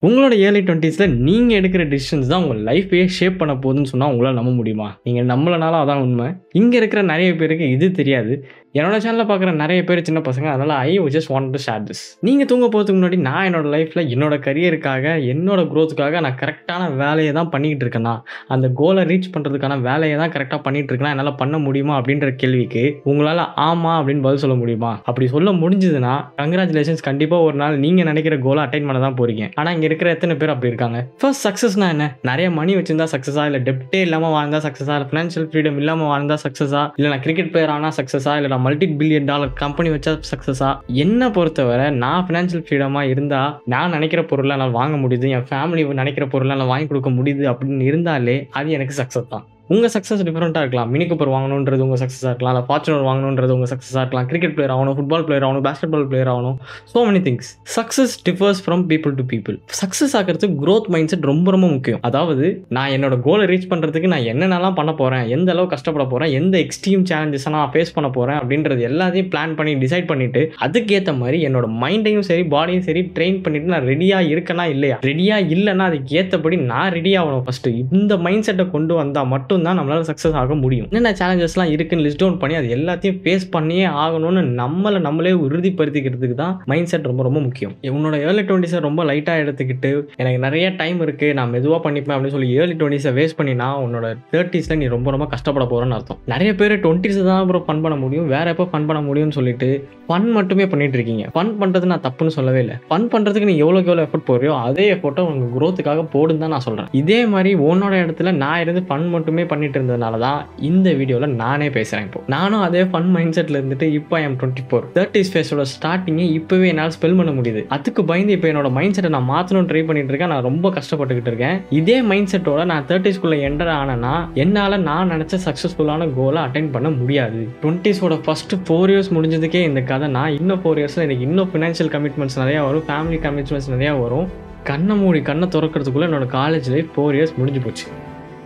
உங்களோட ஏர்லி 20ஸ்ல நீங்க எடுக்கிற டிசிஷன்ஸ் தான் உங்க லைஃபையே ஷேப் பண்ண போகுதுன்னு சொன்னா உங்களால நம்ப முடியுமா? நீங்க நம்பலனாலும் அதான் உண்மை. இங்க இருக்கிற நெறைய பேருக்கு இது தெரியாது. என்னோட சேனல பார்க்குற நெறைய பேர் சின்ன பசங்க. அதனால I just want to share this. நீங்க தூங்க போறதுக்கு முன்னாடி நான் என்னோட லைஃப்ல என்னோட கரியருக்காக, என்னோட குரோத்துக்காக நான் கரெக்ட்டான வேலைய தான் பண்ணிக்கிட்டு இருக்கேனா? அந்த கோல ரீச் பண்றதுக்கான வேலைய தான் கரெக்ட்டா பண்ணிட்டு இருக்கேனா? என்னால பண்ண முடியுமா? அப்படின்ற கேள்விக்கு உங்களால ஆமா அப்படின்னு பதில் சொல்ல முடியுமா? அப்படி சொல்ல முடிஞ்சதுன்னா கங்ராச்சுலேஷன்ஸ். கண்டிப்பா ஒரு நாள் நீங்க நினைக்கிற கோல அட்டைன் பண்ண தான் போறீங்க. ஆனா இங்க இருக்கிற எத்தனை பேர் அப்படி இருக்காங்க? ஃபர்ஸ்ட் சக்சஸ்னா என்ன? நிறைய மணி வச்சிருந்தா சக்சஸா? இல்ல டெப்டே இல்லாம வாழ்ந்தா சக்சஸா? இல்ல ஃபினான்ஷியல் ஃப்ரீடம் இல்லாம வாழ்ந்தா சக்சஸா? இல்ல நான் கிரிக்கெட் பிளேயர் ஆனா சக்சஸா? இல்ல மல்டி பில்லியன் டாலர் கம்பெனி வச்சா சக்சஸா? என்ன பொறுத்தவரை நான் ஃபினான்ஷியல் ஃப்ரீடமா இருந்தா நான் நினைக்கிற பொருளை நான் வாங்க முடியுது, என் ஃபேமிலி நினைக்கிற பொருளை நான் வாங்கி கொடுக்க முடியுது அப்படின்னு இருந்தாலே அது எனக்கு சக்சஸ் தான். உங்க சக்சஸ் டிஃபரெண்டா இருக்கலாம். மினி கூப்பர் வாங்கணுன்றது உங்க சக்சஸா இருக்கலாம். இல்ல ஃபார்ச்சுனர் வாங்கணுன்றது உங்க சக்சஸா இருக்கலாம். கிரிக்கெட் பிளேயர் ஆகணும், ஃபுட்பால் பிளேயர் ஆகணும், பாஸ்கெட்பால் பிளேயர் ஆகணும். So many things. Success differs from people to people. Success ஆகிறதுக்கு growth மைண்ட் செட் ரொம்ப ரொம்ப முக்கியம். அதாவது நான் என்னோட கோலை ரீச் பண்றதுக்கு நான் என்னென்னலாம் பண்ண போறேன், எந்த அளவு கஷ்டப்பட போறேன், எந்த எக்ஸ்ட்ரீம் சேலஞ்சஸ் நான் ஃபேஸ் பண்ண போறேன் அப்படின்றது எல்லாத்தையும் பிளான் பண்ணி டிசைட் பண்ணிட்டு அதுக்கேற்ற மாதிரி என்னோட மைண்டையும் சரி பாடியும் சரி ட்ரெயின் பண்ணிட்டு நான் ரெடியா இருக்கனா இல்லையா, ரெடியா இல்லைன்னா அதுக்கு ஏற்றபடி நான் ரெடி ஆகணும். ஃபர்ஸ்ட் இந்த மைண்ட் செட்டை கொண்டு வந்தா மட்டும்தான் நம்மளால சக்சஸ் ஆக முடியும். என்னென்ன சேலஞ்சஸ்லாம் இருக்குன்னு லிஸ்ட் டவுன் பண்ணி அது எல்லாத்தையும் ஃபேஸ் பண்ணியே ஆகணும்னு நம்மளே உறுதிப்படுத்திக்கிறதுக்கு தான் மைண்ட் செட் ரொம்ப ரொம்ப முக்கியம். உன்னோட ஏர்லி 20s ரொம்ப லைட்டாக எடுத்துக்கிட்டு எனக்கு நிறைய டைம் இருக்கு நான் மெதுவாக பண்ணிப்பேன் அப்படின்னு சொல்லி ஏர்லி 20s வேஸ்ட் பண்ணினா உன்னோட 30ஸ்ல நீ ரொம்ப ரொம்ப கஷ்டப்பட போறேன்னு அர்த்தம். நிறைய பேர் 20s தான் அப்புறம் ஃபன் பண்ண முடியும், வேற எப்போ ஃபன் பண்ண முடியும்னு சொல்லிட்டு ஃபன் மட்டுமே பண்ணிட்டு இருக்கீங்க. ஃபன் பண்றது நான் தப்புன்னு சொல்லவே இல்லை. ஃபன் பண்றதுக்கு நீ எவ்வளோக்கு எவ்வளோ எஃபர்ட் போறியோ அதே எஃபர்ட்டை உங்க growthக்காக போடுன்னு தான் நான் சொல்றேன். இதே மாதிரி உன்னோட இடத்துல நான் இருந்து ஃபன் மட்டுமே பண்ணிட்டு இருந்ததுனால தான் இந்த வீடியோல நானே பேசுறேன். இப்போ நானும் அதே ஃபன் மைண்ட் செட்ல இருந்துட்டு இப்போ ஐ எம் 24. 30s ஃபேஸோட ஸ்டார்டிங்கே இப்பவே என்னால் ஸ்பெல் பண்ண முடியுது. அதுக்கு பயந்து இப்போ என்னோட மைண்ட் செட்டை நான் மாற்றணும் ட்ரை பண்ணிட்டு இருக்கேன். நான் ரொம்ப கஷ்டப்பட்டுக்கிட்டு இருக்கேன். இதே மைண்ட் செட்டோட நான் 30ஸ்குள்ள என்டர் ஆனேன்னா என்னால் நான் நினைச்ச சக்ஸஸ்ஃபுல்லான கோலை அட்டைன் பண்ண முடியாது. 20ஸோட ஃபர்ஸ்ட் 4 இயர்ஸ் முடிஞ்சதுக்கே இந்த கதைனா இன்னும் 4 இயர்ஸ்ல எனக்கு இன்னும் ஃபினான்ஷியல் கமிட்மெண்ட்ஸ் நிறையா வரும், ஃபேமிலி கமிட்மெண்ட்ஸ் நிறையா வரும். கண்ணை திறக்கிறதுக்குள்ள என்னோட காலேஜ் லைஃப் 4 இயர்ஸ் முடிஞ்சு போச்சு.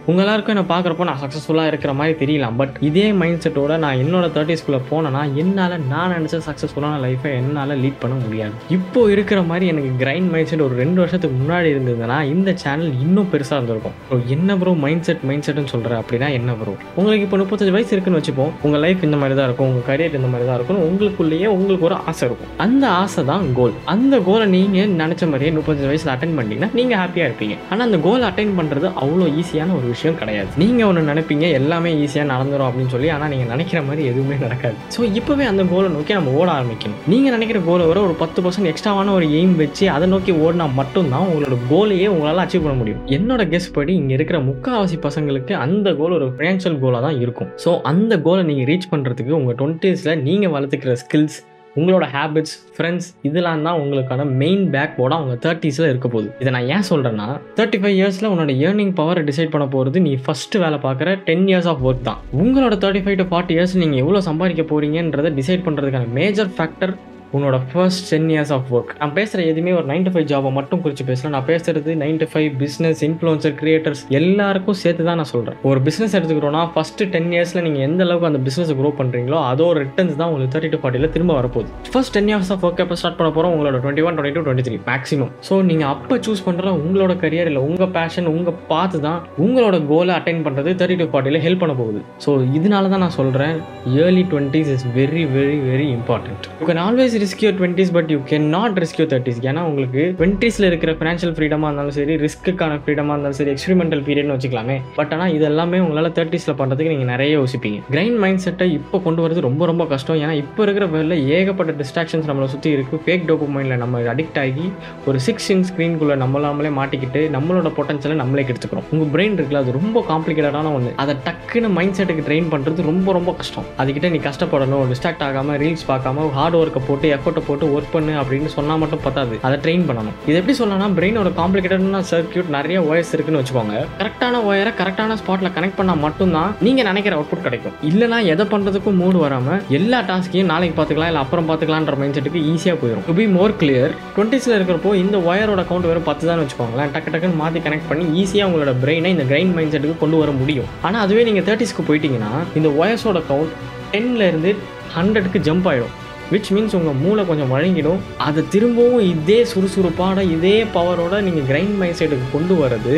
உங்க எல்லாருக்கும் என்ன பார்க்குறப்போ நான் சக்ஸஸ்ஃபுல்லாக இருக்கிற மாதிரி தெரியலாம். பட் இதே மைண்ட் செட்டோட நான் என்னோட 30ஸ்குள்ளே போனேன்னா என்னால் நான் நினச்ச சக்ஸஸ்ஃபுல்லான லைஃப்பை என்னால் லீட் பண்ண முடியாது. இப்போ இருக்கிற மாதிரி எனக்கு கிரைண்ட் மைண்ட் செட் ஒரு 2 வருஷத்துக்கு முன்னாடி இருந்ததுன்னா இந்த சேனல் இன்னும் பெருசாக இருந்திருக்கும். என்ன ப்ரோ மைண்ட் செட்னு சொல்கிறேன் அப்படின்னா என்ன ப்ரோ? உங்களுக்கு இப்போ 35 வயசு இருக்குன்னு வச்சுப்போம். உங்கள் லைஃப் இந்த மாதிரி தான் இருக்கும், உங்கள் கரியர் இந்த மாதிரி தான் இருக்கும். உங்களுக்குள்ளேயே உங்களுக்கு ஒரு ஆசை இருக்கும். அந்த ஆசை தான் கோல். அந்த கோலை நீங்கள் நினச்ச மாதிரியே 35 வயசில் அட்டைன் பண்ணிட்டீங்கன்னா நீங்கள் ஹாப்பியாக இருப்பீங்க. ஆனால் அந்த கோலை அட்டைன் பண்ணுறது அவ்வளோ ஈஸியான ஒரு விஷயம் கிடையாது. நீங்க ஒன்று நினைப்பீங்க எல்லாமே ஈஸியாக நடந்துடும் அப்படின்னு சொல்லி, ஆனால் நீங்கள் நினைக்கிற மாதிரி எதுவுமே நடக்காது. ஸோ இப்போவே அந்த கோலை நோக்கி நம்ம ஓட ஆரம்பிக்கணும். நீங்கள் நினைக்கிற கோலை வர ஒரு 10% எக்ஸ்ட்ராவான ஒரு எய்ம் வச்சு அதை நோக்கி ஓடினா மட்டும்தான் உங்களோட கோலையே உங்களால் அச்சீவ் பண்ண முடியும். என்னோட கெஸ் படி இங்கே இருக்கிற முக்கால்வாசி பசங்களுக்கு அந்த கோல் ஒரு ஃபினான்ஷியல் கோலாக தான் இருக்கும். ஸோ அந்த கோலை நீங்கள் ரீச் பண்ணுறதுக்கு உங்கள் 20ஸ்ல நீங்கள் வளர்த்துக்கிற ஸ்கில்ஸ், உங்களோட ஹேபிட்ஸ், ஃப்ரெண்ட்ஸ் இதெல்லாம் தான் உங்களுக்கான மெயின் பேக் போர்டாக உங்கள் 30ஸ்ல இருக்க போகுது. இதை நான் ஏன் சொல்கிறேன்னா 35 இயர்ஸில் உன்னோட ஏர்னிங் பவரை டிசைட் பண்ண போகிறது நீ ஃபஸ்ட்டு வேலை பார்க்குற 10 இயர்ஸ் ஆஃப் ஒர்க் தான். உங்களோட 35 to 40 இயர்ஸ் நீங்கள் எவ்வளோ சம்பாதிக்க போகிறீங்கன்றதை டிசைட் பண்ணுறதுக்கான மேஜர் ஃபேக்டர் உன்னோட ஃபர்ஸ்ட் 10 இயர்ஸ் ஆஃப் ஒர்க். நான் பேசுகிற எதுவுமே ஒரு 9 to 5 ஜாபை மட்டும் குறித்து பேசலாம். நான் பேசுகிறது 9 to 5 பிஸ்னஸ், இன்ஃப்ளூயன்சர், கிரியேட்டர்ஸ் எல்லாருக்கும் சேர்த்து தான் நான் சொல்கிறேன். ஒரு பிஸ்னஸ் எடுத்துக்கிறோன்னா ஃபஸ்ட்டு 10 இயர்ஸில் நீங்கள் எந்த அளவுக்கு அந்த பிஸ்னஸை க்ரோ பண்ணுறீங்களோ அதோட ரிட்டர்ன்ஸ் தான் உங்களுக்கு 30 to 40 திரும்ப வரப்போகுது. ஃபர்ஸ்ட் 10 இயர்ஸ் ஆஃப் ஒர்க் எப்போ ஸ்டார்ட் பண்ண போகிறோம்? உங்களோட 21, 22, 23 மேக்ஸிமம். ஸோ நீங்கள் அப்போ சூஸ் பண்ணுற உங்களோட கரியர் இல்லை உங்கள் பேஷன், உங்கள் பார்த்து தான் உங்களோட கோலை அட்டைன் பண்ணுறது 30 to 40 ஹெல்ப் பண்ண போகுது. ஸோ இதனால தான் நான் சொல்கிறேன் early 20s is very very very important. You can always risk your 20s but you cannot risk your 30s. ஏன்னா உங்களுக்கு 20ஸ்ல இருக்கிற ஃபினான்ஷியல் ஃப்ரீடமாக இருந்தாலும் சரி, ரிஸ்க்குக்கான ஃப்ரீடமாக இருந்தாலும் சரி, எக்ஸ்பெரிமெண்டல் பீரியட்னு வச்சுக்கலாமே. பட் ஆனால் இது எல்லாமே உங்களால் 30ஸ்ல பண்ணுறதுக்கு நீங்கள் நிறைய யோசிப்பீங்க. கிரைண்ட் மைண்ட் செட்டை இப்போ கொண்டு வரது ரொம்ப ரொம்ப கஷ்டம். ஏன்னா இப்போ இருக்கிற வேலையில் ஏகப்பட்ட டிஸ்ட்ராக்ஷன்ஸ் நம்மளை சுற்றி இருக்குது. ஃபேக் டோபமைனில் நம்ம அடிக்ட் ஆகி ஒரு 6-inch ஸ்க்ரீனுக்குள்ளே நம்மளே மாட்டிக்கிட்டு நம்மளோட பொட்டன்ஷியலை நம்மளே கெடுத்துக்கிறோம். உங்கள் பிரெயின் இருக்குல்ல, அது ரொம்ப காம்ப்ளிகேட்டடான ஒன்று. அதை டக்குன்னு மைண்ட் செட்டுக்கு ட்ரெயின் பண்ணுறது ரொம்ப ரொம்ப கஷ்டம். அதுக்கிட்ட நீ கஷ்டப்படணும், டிஸ்ட்ராக்ட் ஆகாமல், ரீல்ஸ் பார்க்காம, ஹார்ட் ஒர்க்கை போட்டு எஃபர்ட்டை போட்டு ஒர்க் பண்ணு அப்படின்னு சொன்னால் மட்டும் பத்தாது. அதை ட்ரெயின் பண்ணணும். இது எப்படி சொல்லலாம், பிரெயினோட காம்ப்ளிகேட்டடான சர்க்யூட் நிறைய ஒயர்ஸ் இருக்குன்னு வச்சுக்கோங்க. கரெக்டான ஒயரை கரெக்டான ஸ்பாட்டில் கனெக்ட் பண்ணால் மட்டும்தான் நீங்கள் நினைக்கிற அவுட்புட் கிடைக்கும். இல்லைனா எதை பண்ணுறதுக்கும் மூடு வராமல் எல்லா டாஸ்கையும் நாளைக்கு பார்த்துக்கலாம் இல்லை அப்புறம் பார்த்துக்கலான்ற மைண்ட் செட்டுக்கு ஈஸியாக போயிடும். டு பி மோர் கிளியர், 20ஸ்ல இருக்கிறப்போ இந்த ஒயரோட கவுண்ட் வெறும் 10 தான் வச்சுக்கோங்களேன். டக்குன்னு மாற்றி கனெக்ட் பண்ணி ஈஸியாக உங்களோட பிரெயினை இந்த கிரைண்ட் மைண்ட் செட்டுக்கு கொண்டு வர முடியும். ஆனால் அதுவே நீங்கள் 30ஸ்க்கு போயிட்டீங்கன்னா இந்த ஒயர்ஸோட கவுண்ட் 10ல இருந்து 100க்கு ஜம்ப் ஆகிடும். விச் மீன்ஸ் உங்கள் மூளை கொஞ்சம் வழங்கிடும். அதை திரும்பவும் இதே சுறுசுறுப்பான இதே பவரோட நீங்கள் கிரைண்ட் மைண்ட் செட்டுக்கு கொண்டு வரது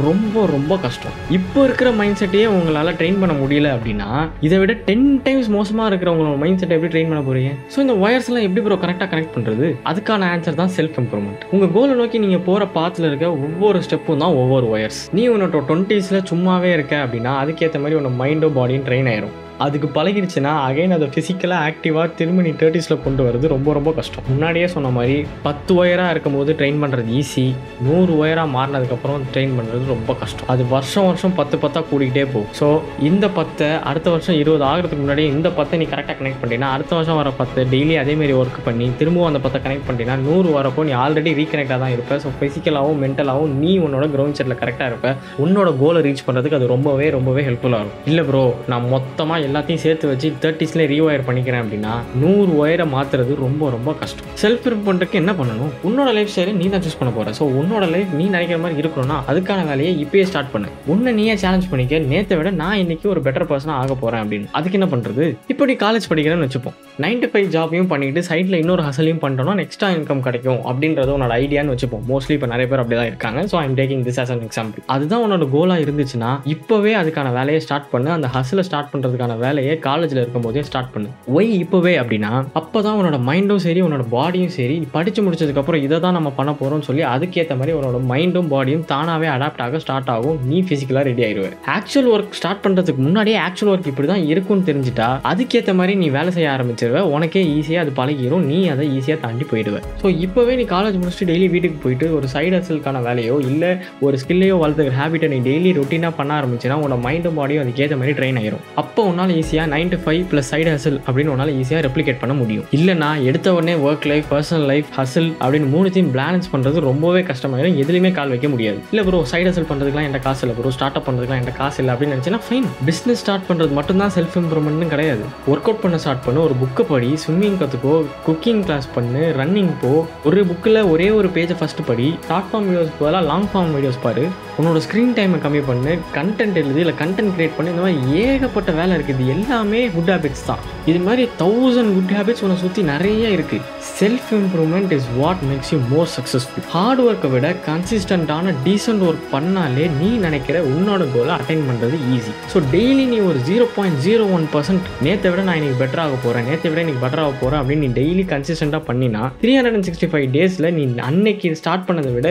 ரொம்ப ரொம்ப கஷ்டம். இப்போ இருக்கிற மைண்ட் செட்டையே உங்களால் ட்ரெயின் பண்ண முடியல அப்படின்னா இதை விட 10 டைம்ஸ் மோசமாக இருக்கிற உங்களோட மைண்ட் செட்டை எப்படி ட்ரெயின் பண்ண போறீங்க? ஸோ இந்த ஒயர்ஸ்லாம் எப்படி ப்ரோ கரெக்டாக கனெக்ட் பண்ணுறது? அதுக்கான ஆன்சர் தான் செல்ஃப் இம்ப்ரூவ்மெண்ட். உங்கள் கோலை நோக்கி நீங்கள் போகிற பாத்தில் இருக்க ஒவ்வொரு ஸ்டெப்பும் தான் ஒவ்வொரு ஒயர்ஸ். நீ உன்னோட 20s சும்மாவே இருக்க அப்படின்னா அதுக்கேற்ற மாதிரி உன்னோட மைண்டும் பாடியும் ட்ரெயின் ஆயிரும். அதுக்கு பழகிடுச்சுன்னா அகைன் அதை ஃபிசிக்கலாக ஆக்டிவாக திரும்ப நீ 30s கொண்டு வரது ரொம்ப ரொம்ப கஷ்டம். முன்னாடியே சொன்ன மாதிரி 10 ஒயராக இருக்கும் போது ட்ரெயின் பண்ணுறது ஈஸி. 100 ஒயராக மாறினதுக்கப்புறம் ட்ரெயின் பண்ணுறது ரொம்ப கஷ்டம். அது வருஷம் 10 கூடிக்கிட்டே போகும். ஸோ இந்த 10 அடுத்த வருஷம் 20 ஆகிறதுக்கு முன்னாடி இந்த 10 நீ கரெக்டாக கனெக்ட் பண்ணிட்டீங்கன்னா அடுத்த வருஷம் வர 10 டெய்லி அதேமாரி ஒர்க் பண்ணி திரும்பவும் அந்த 10 கனெக்ட் பண்ணிட்டீங்கன்னா 100 வரப்போ நீ ஆல்ரெடி ரீகனெக்டாக தான் இருப்ப. ஸோ ஃபிசிக்கலாகவும் மென்டலாகவும் நீ உன்னோட கிரவுண்ட் செட்டில் கரெக்டாக இருப்ப. உன்னோட கோலை ரீச் பண்ணுறதுக்கு அது ரொம்பவே ஹெல்ப்ஃபுல்லாக இருக்கும். இல்லை ப்ரோ நான் மொத்தமாக எல்லாத்தையும் சேர்த்து வச்சு 30s ரீவயர் பண்ணிக்கிறேன் அப்படின்னா 100 ஒயரை மாற்றுறது ரொம்ப கஷ்டம். செல்ஃப் இம்ப்ரூவ்மெண்ட்டுக்கு என்ன பண்ணணும்? உன்னோட லைஃப் ஸ்டைலை நீ தான் சூஸ் பண்ண போகிற. ஸோ உன்னோட லைஃப் நீ நினைக்கிற மாதிரி இருக்கணும்னா அதுக்கான வேலையை இப்பயே ஸ்டார்ட் பண்ணு. உன்னை நீயே சேலஞ்ச் பண்ணிக்க. நேற்றை விட நான் இன்னைக்கு ஒரு பெட்டர் பர்சனாக ஆக போகிறேன் அப்படின்னு. அதுக்கு என்ன பண்ணுறது? இப்போ நீ காலேஜ் படிக்கிறேன்னு வச்சுப்போம். 9 to 5 ஜாபையும் பண்ணிட்டு சைடில் இன்னொரு ஹசலையும் பண்ணிட்டோம்னா எக்ஸ்ட்ரா இன்கம் கிடைக்கும் அப்படின்றது உன்னோட ஐடியான்னு வச்சுப்போம். மோஸ்ட்லி இப்போ நிறைய பேர் அப்படி தான் இருக்காங்க. So I'm taking this as an example. அதுதான் உன்னோட கோலாக இருந்துச்சுன்னா இப்போவே அதுக்கான வேலையை ஸ்டார்ட் பண்ணு. அந்த ஹசலை ஸ்டார்ட் பண்ணுறதுக்கான வேலையை காலேஜில் இருக்கும்போதே ஸ்டார்ட் பண்ணு. ஒய் இப்போவே அப்படின்னா அப்போ தான் உன்னோட மைண்டும் சரி உன்னோட பாடியும் சரி படித்து முடிச்சதுக்கப்புறம் இதை தான் நம்ம பண்ண போகிறோம்னு சொல்லி அதுக்கேற்ற மாதிரி உன்னோட மைண்டும் பாடியும் தானாகவே அடாப்ட் ஆக ஸ்டார்ட் ஆகும். நீ ஃபிசிக்கலாக ரெடி ஆயிடுவேன். ஆக்சுவல் ஒர்க் ஸ்டார்ட் பண்ணுறதுக்கு முன்னாடியே ஆக்சுவல் ஒர்க் இப்படி தான் இருக்கும்னு தெரிஞ்சுட்டா அதுக்கேற்ற மாதிரி நீ வேலை செய்ய ஆரம்பிச்சிருவேன். உனக்கே ஈஸியாக அது பழகிடும். நீ அதை ஈஸியாக தாண்டி போயிடுவேன். ஸோ இப்போவே நீ காலேஜ் முடிச்சுட்டு டெய்லி வீட்டுக்கு போயிட்டு ஒரு சைடு ஹசலுக்கான வேலையோ இல்லை ஒரு ஸ்கில்லையோ வளர்த்துக்கிற ஹேபிட்டை நீ டெய்லி ரொட்டீனாக பண்ண ஆரம்பிச்சுன்னா உன்னோட மைண்டும் பாடியும் அதுக்கேற்ற மாதிரி ட்ரெயின் ஆயிரும். அப்போ உன்னால் ஈஸியாக 9 to 5 + சைடு ஹசல் அப்படின்னு உன்னால் ஈஸியாக ரெப்ளிகேட் பண்ண முடியும். இல்லைனா எடுத்த உடனே ஒர்க் லைஃப் பர்சனல் லைஃப் ஹசல் அப்படின்னு 3த்தையும் பேலன்ஸ் பண்ணுறது ரொம்பவே கஷ்டமாயிடும். எதுலையுமே கால் வைக்க முடியாது. இல்லை ப்ரோ சைடு ஹசல் பண்ணுறதுக்குலாம் என்கிட்ட காசு இல்லை ப்ரோ, ஸ்டார்ட் அப் பண்ணுறதுக்குலாம் என்கிட்ட காசு இல்லை அப்படின்னு நினச்சினா ஃபைன். பிஸ்னஸ் ஸ்டார்ட் பண்ணுறது மட்டும்தான் செல்ஃப் இம்ப்ரூவ்மெண்ட்னு கிடையாது. ஒர்க் அவுட் பண்ண ஸ்டார்ட் பண்ணு, ஒரு புக்கை படி, ஸ்விம்மிங் கற்றுக்கோ, குக்கிங் கிளாஸ் பண்ணு, ரன்னிங் போ, ஒரு புக்கில் ஒரே ஒரு பேஜை ஃபஸ்ட்டு படி, ஷார்ட் ஃபார்ம் வீடியோஸ் பதிலாக லாங் ஃபார்ம் வீடியோஸ் பாரு, உன்னோட ஸ்க்ரீன் டைமை கம்மி பண்ணு, கண்டென்ட் எழுது, இல்லை கண்டென்ட் கிரியேட் பண்ணு. இந்த மாதிரி ஏகப்பட்ட வேலை இருக்குது. எல்லாமே குட் ஹேபிட்ஸ் தான். இது மாதிரி 1000 குட் ஹேபிட்ஸ் உன்னை சுற்றி நிறைய இருக்குது. Self improvement is what makes you more successful. Hard ஒர்க்கை விட கன்சிஸ்டண்டான டீசென்ட் ஒர்க் பண்ணாலே நீ நினைக்கிற உன்னோட கோலை அட்டைன் பண்ணுறது ஈஸி. ஸோ டெய்லி நீ ஒரு 0.01% நேற்றை விட நான் இன்னைக்கு பெட்டர் ஆக போகிறேன், நேற்றை விட இன்னைக்கு பெட்டர் ஆக போகிறேன் அப்படின்னு நீ டெய்லி கன்சிஸ்டண்டாக பண்ணினா 365 டேஸில் நீ அன்னைக்கு ஸ்டார்ட் பண்ணதை விட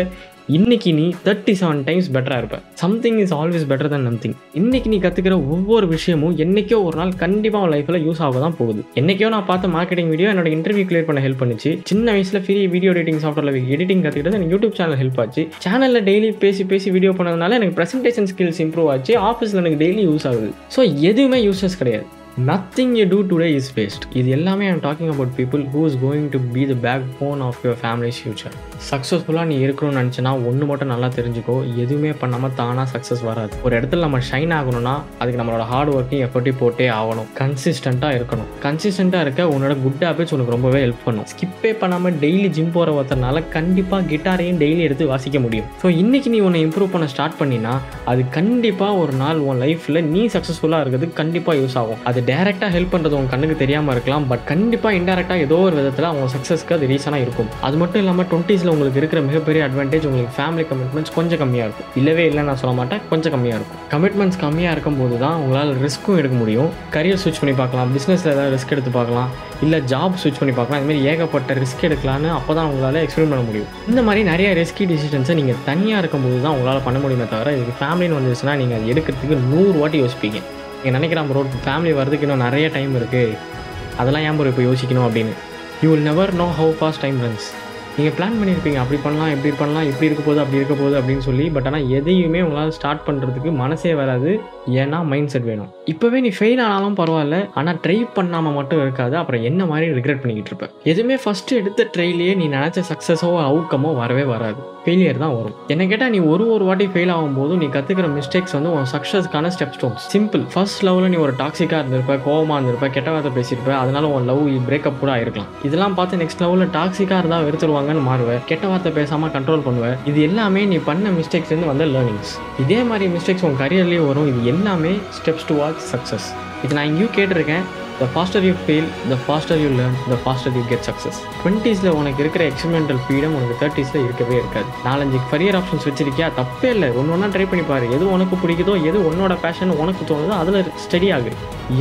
இன்னைக்கு நீ 37 டைம்ஸ் பெட்டராக இருப்ப. Something is always better than nothing. இன்னைக்கு நீ கற்றுக்கிற ஒவ்வொரு விஷயமும் என்னைக்கோ ஒரு நாள் கண்டிப்பாக உன் லைஃப்பில் யூஸ் ஆக தான் போகுது. என்னைக்கோ நான் பார்த்த மார்க்கெட்டிங் வீடியோ என்னோட இன்டர்வியூ கிளியர் பண்ண ஹெல்ப் பண்ணிச்சு. சின்ன வயசில் ஃப்ரீ வீடியோ எடிட்டிங் சாஃப்ட்வேரில் எடிட்டிங் கற்றுக்கிட்டது எனக்கு யூடியூப் சேனல் ஹெல்ப் ஆச்சு. சேனலில் டெய்லி பேசி வீடியோ பண்ணதுனால எனக்கு ப்ரெசன்டேஷன் ஸ்கில்ஸ் இம்ப்ரூவ் ஆச்சு. ஆஃபீஸில் எனக்கு டெய்லி யூஸ் ஆகுது. ஸோ எதுவுமே யூஸ்லெஸ் கிடையாது. Nothing you do today is waste. இது எல்லாமே I'm talking about people who is going to be the backbone of your family's future. சக்ஸஸ்ஃபுல்லாக நீ இருக்கணும்னு நினச்சினா ஒன்று மட்டும் நல்லா தெரிஞ்சுக்கோ, எதுவுமே பண்ணாமல் தானாக சக்ஸஸ் வராது. ஒரு இடத்துல நம்ம ஷைன் ஆகணும்னா அதுக்கு நம்மளோட ஹார்ட் ஒர்க்கையும் எஃபர்ட்டையும் போட்டே ஆகணும். கன்சிஸ்டண்ட்டாக இருக்கணும். கன்சிஸ்டண்ட்டாக இருக்க உன்னோட குட் ஹேபிட்ஸ் உனக்கு ரொம்பவே ஹெல்ப் பண்ணும். ஸ்கிப்பே பண்ணாமல் டெய்லி ஜிம் போகிற ஒருத்தனால கண்டிப்பாக கிட்டாரையும் டெய்லி எடுத்து வாசிக்க முடியும். ஸோ இன்றைக்கி நீ உன்னை இம்ப்ரூவ் பண்ண ஸ்டார்ட் பண்ணினா அது கண்டிப்பாக ஒரு நாள் உன் லைஃப்பில் நீ சக்ஸஸ்ஃபுல்லாக இருக்கிறது கண்டிப்பாக யூஸ் ஆகும். அது டைரெக்டாக ஹெல்ப் பண்ணுறது உங்கள் கண்ணுக்கு தெரியாமல் இருக்கலாம், பட் கண்டிப்பாக இன்டெரக்டாக ஏதோ ஒரு விதத்தில் அவங்க சக்ஸஸ்க்கு அது ரீசனாக இருக்கும். அது மட்டும் இல்லாமல் 20s உங்களுக்கு இருக்கிற மிகப்பெரிய அட்வான்டேஜ் உங்களுக்கு ஃபேமிலி கமிட்மெண்ட்ஸ் கொஞ்சம் கம்மியாக இருக்கும். இல்லவே இல்லை நான் சொல்ல மாட்டேன், கொஞ்சம் கம்மியாக இருக்கும். கமிட்மெண்ட்ஸ் கம்மியாக இருக்கும்போது தான் உங்களால் ரிஸ்க்கும் எடுக்க முடியும். கரியர் ஸ்விட்ச் பண்ணி பார்க்கலாம், பிஸ்னஸில் ஏதாவது ரிஸ்க் எடுத்து பார்க்கலாம், இல்லை ஜாப் ஸ்விட்ச் பண்ணி பார்க்கலாம். இதுமாதிரி ஏகப்பட்ட ரிஸ்க் எடுக்கலான்னு அப்போ தான் உங்களால் எக்ஸ்பிளைன் பண்ண முடியும். இந்த மாதிரி நிறைய ரிஸ்கி டிசிஷன்ஸை நீங்கள் தனியாக இருக்கும்போது தான் உங்களால் பண்ண முடியுமே தவிர இதுக்கு ஃபேமிலின்னு வந்துச்சுன்னா நீங்கள் அது எடுக்கிறதுக்கு 100 வாட்டி யோசிப்பீங்க. நீங்கள் நினைக்கிறான் ப்ரோ ஃபேமிலி வரதுக்கு இன்னும் நிறைய டைம் இருக்குது, அதெல்லாம் ஏன் ப்ரோ இப்போ யோசிக்கணும் அப்படின்னு. You will never know how fast time runs. நீங்கள் பிளான் பண்ணியிருப்பீங்க அப்படி பண்ணலாம் இப்படி பண்ணலாம் இப்படி இருக்க போகுது அப்படி இருக்க போகுது அப்படின்னு சொல்லி, பட் ஆனால் எதையுமே உங்களால் ஸ்டார்ட் பண்ணுறதுக்கு மனசே வராது. ஏன்னா மைண்ட் செட் வேணும். இப்போவே நீ ஃபெயில் ஆனாலும் பரவாயில்ல, ஆனால் ட்ரை பண்ணாமல் மட்டும் இருக்காது. அப்புறம் என்ன மாதிரி ரிக்ரெட் பண்ணிக்கிட்டு இருப்பேன். எதுவுமே ஃபஸ்ட்டு எடுத்த ட்ரைலேயே நீ நினச்ச சக்ஸஸோ அவுட்கமோ வரவே வராது, ஃபெயிலியர் தான் வரும். என்ன கேட்டால் நீ ஒரு வாட்டி ஃபெயில் ஆகும்போதும் நீ கற்றுக்கிற மிஸ்டேக்ஸ் வந்து உன் சக்ஸஸ்க்கான ஸ்டெப் ஸ்டோன்ஸ். சிம்பிள். ஃபர்ஸ்ட் லவ்வில் நீ ஒரு டாக்ஸிக்காக இருந்திருப்ப, கோவமாக இருந்திருப்ப, கெட்ட வார்த்தை பேசியிருப்ப, அதனால உன் லவ் பிரேக்கப் கூட ஆயிருக்கலாம். இதெல்லாம் பார்த்து நெக்ஸ்ட் லெவலில் டாக்ஸிக்காக இருந்தால் வெறுத்துருவாங்கன்னு மாறுவேன், கெட்ட வார்த்தை பேசாமல் கண்ட்ரோல் பண்ணுவேன். இது எல்லாமே நீ பண்ண மிஸ்டேக்ஸ்லேருந்து வந்த லேர்னிங்ஸ். இதே மாதிரி மிஸ்டேக்ஸ் உன் கரியர்லேயே வரும். இது எல்லாமே ஸ்டெப்ஸ் டுவார்ட்ஸ் சக்ஸஸ். இது நான் இங்கேயும் கேட்டிருக்கேன். The faster you fail, the faster you learn, the faster you get success. 20s உனக்கு இருக்கிற எக்ஸ்பெரிமெண்டல் ஃப்ரீடம் உனக்கு 30s இருக்கவே இருக்காது. 4-5 கரியர் ஆப்ஷன்ஸ் வச்சிருக்கியா, தப்பே இல்லை, ஒன்று ட்ரை பண்ணி பாரு. எது உனக்கு பிடிக்குதோ, எது உன்னோட பேஷன் உனக்கு தோணுதோ அதில் ஸ்டடி ஆகு.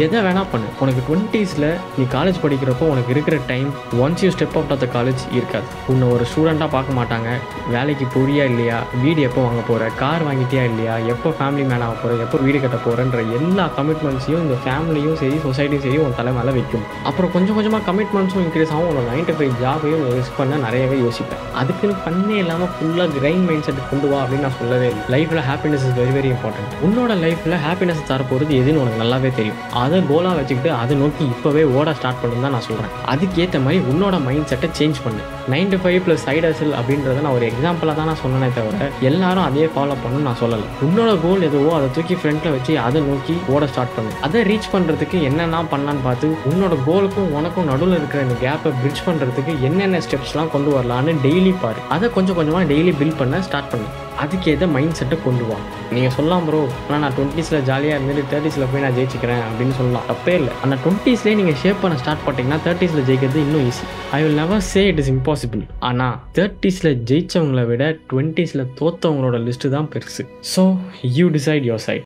எதை வேணா பண்ணு. உனக்கு 20s நீ காலேஜ் படிக்கிறப்போ உனக்கு இருக்கிற time once you step out of the college இருக்காது. உன்னை ஒரு ஸ்டூடெண்ட்டாக பார்க்க மாட்டாங்க. வேலைக்கு போறியா இல்லையா, வீடு எப்போ வாங்க போகிற, கார் வாங்கிட்டியா இல்லையா, எப்போ ஃபேமிலி மேன் ஆக போகிற, எப்போ வீடு கட்ட போகிறன்ற எல்லா கமிட்மெண்ட்ஸையும் இந்த ஃபேமிலியும் சரி சொசைட்டியும் சரி உன் தலை மேலே வைக்கும். அப்புறம் கொஞ்சம் கொஞ்சமாக கமிட்மெண்ட்ஸும் இன்க்ரீஸ் ஆகும். உன்னோட 9 to 5 ஜாபையும் ரிஸ்க் பண்ண நிறையவே யோசிப்பேன். அதுக்குன்னு பண்ணே இல்லாமல் ஃபுல்லாக கிரைண்ட் மைண்ட் செட் கொண்டு வா அப்படின்னு நான் சொல்லவே இல்லை. லைஃப்பில் happiness is very very important. உன்னோட லைஃப்பில் ஹாப்பினஸ் தரப்போகிறது எதுன்னு உனக்கு நல்லாவே தெரியும். அதை கோலாக வச்சுக்கிட்டு அதை நோக்கி இப்போவே ஓட ஸ்டார்ட் பண்ணு தான் நான் சொல்கிறேன். அதுக்கேற்ற மாதிரி உன்னோட மைண்ட் செட்டை சேஞ்ச் பண்ணு. 9 to 5 + சைட் ஹசில் அப்படின்றத நான் ஒரு எக்ஸாம்பிளாக தான் நான் சொன்னேனே தவிர எல்லாரும் அதே ஃபாலோ பண்ணணும்னு நான் சொல்லலை. உன்னோட கோல் எதுவோ அதை தூக்கி ஃப்ரண்ட்டில் வச்சு அதை நோக்கி ஓட ஸ்டார்ட் பண்ணு. அதை ரீச் பண்ணுறதுக்கு என்னென்ன பண்ணலான்னு பார்த்து உன்னோட கோலுக்கும் உனக்கும் நடுவில் இருக்கிற இந்த கேப்பை பிரிட்ஜ் பண்ணுறதுக்கு என்னென்ன ஸ்டெப்ஸ்லாம் கொண்டு வரலான்னு டெய்லி பாரு. அதை கொஞ்சம் கொஞ்சமாக டெய்லி பில்ட் பண்ண ஸ்டார்ட் பண்ணு. அதுக்கேற்ற மைண்ட் செட்டை கொண்டு வா. நீங்கள் சொல்லலாம் ப்ரோ, ஆனால் நான் 20s ஜாலியாக இருந்துட்டு 30s போய் நான் ஜெயிச்சிக்கிறேன் அப்படின்னு சொல்லலாம். தப்பே இல்லை. ஆனால் 20s நீங்கள் ஷேப் பண்ண ஸ்டார்ட் பண்ணிட்டீங்கன்னா 30s ஜெயிக்கிறது இன்னும் easy. I will never say it is impossible. ஆனால் 30s ஜெயிச்சவங்களை விட 20s தோத்தவங்களோட லிஸ்ட்டு தான் பெருசு. So you decide your side.